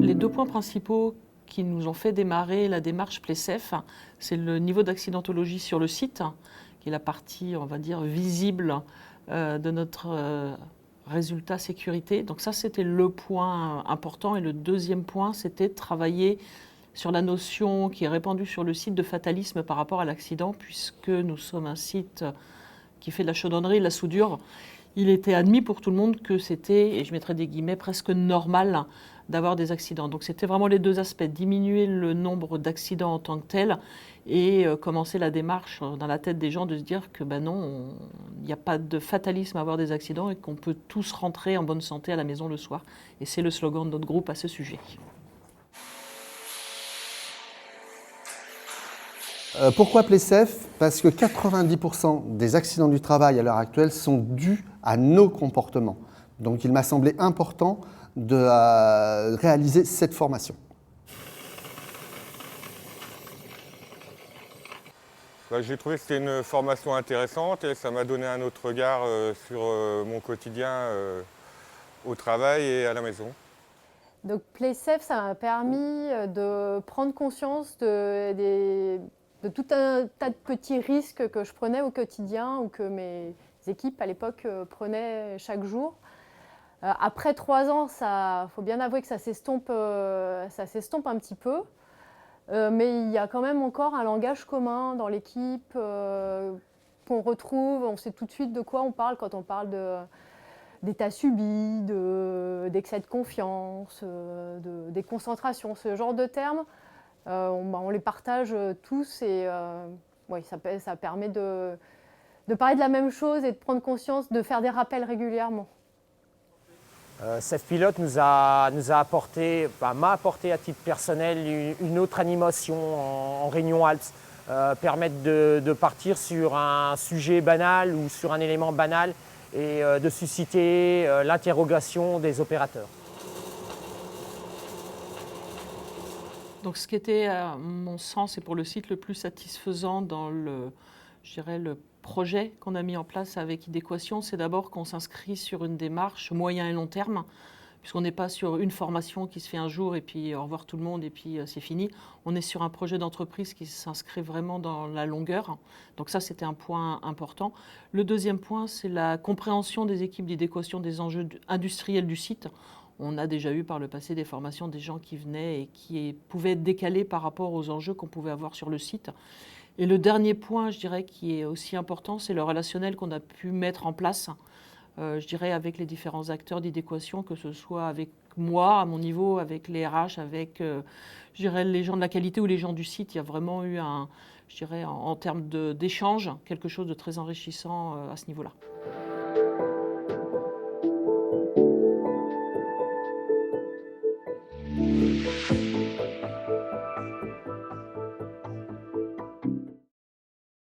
Les deux points principaux qui nous ont fait démarrer la démarche Playsafe, c'est le niveau d'accidentologie sur le site, qui est la partie, on va dire, visible de notre résultat sécurité. Donc ça, c'était le point important. Et le deuxième point, c'était de travailler sur la notion qui est répandue sur le site de fatalisme par rapport à l'accident, puisque nous sommes un site qui fait de la chaudronnerie, de la soudure. Il était admis pour tout le monde que c'était, et je mettrais des guillemets, presque normal d'avoir des accidents. Donc c'était vraiment les deux aspects, diminuer le nombre d'accidents en tant que tel et commencer la démarche dans la tête des gens de se dire que ben non, il n'y a pas de fatalisme à avoir des accidents et qu'on peut tous rentrer en bonne santé à la maison le soir. Et c'est le slogan de notre groupe à ce sujet. Pourquoi Playsafe? Parce que 90% des accidents du travail à l'heure actuelle sont dus à nos comportements. Donc il m'a semblé important de réaliser cette formation. J'ai trouvé que c'était une formation intéressante et ça m'a donné un autre regard sur mon quotidien au travail et à la maison. Donc Playsafe, ça m'a permis de prendre conscience de tout un tas de petits risques que je prenais au quotidien ou que mes équipes à l'époque prenaient chaque jour. Après 3 ans, il faut bien avouer que ça s'estompe un petit peu. Mais il y a quand même encore un langage commun dans l'équipe qu'on retrouve. On sait tout de suite de quoi on parle quand on parle d'état subi, d'excès de confiance, de déconcentration. Ce genre de termes, on les partage tous et ouais, ça permet de parler de la même chose et de prendre conscience, de faire des rappels régulièrement. SafePilot m'a apporté à titre personnel une autre animation en réunion Alps, permettre de partir sur un sujet banal ou sur un élément banal et de susciter l'interrogation des opérateurs. Donc ce qui était, à mon sens, et pour le site, le plus satisfaisant dans le projet qu'on a mis en place avec Idéquation, c'est d'abord qu'on s'inscrit sur une démarche moyen et long terme, puisqu'on n'est pas sur une formation qui se fait un jour et puis au revoir tout le monde et puis c'est fini. On est sur un projet d'entreprise qui s'inscrit vraiment dans la longueur. Donc ça, c'était un point important. Le deuxième point, c'est la compréhension des équipes d'Idéquation des enjeux industriels du site. On a déjà eu par le passé des formations des gens qui venaient et qui pouvaient être décalés par rapport aux enjeux qu'on pouvait avoir sur le site. Et le dernier point, je dirais, qui est aussi important, c'est le relationnel qu'on a pu mettre en place, je dirais, avec les différents acteurs d'Idéquation, que ce soit avec moi, à mon niveau, avec les RH, avec, je dirais, les gens de la qualité ou les gens du site. Il y a vraiment eu, je dirais, en termes d'échange, quelque chose de très enrichissant à ce niveau-là.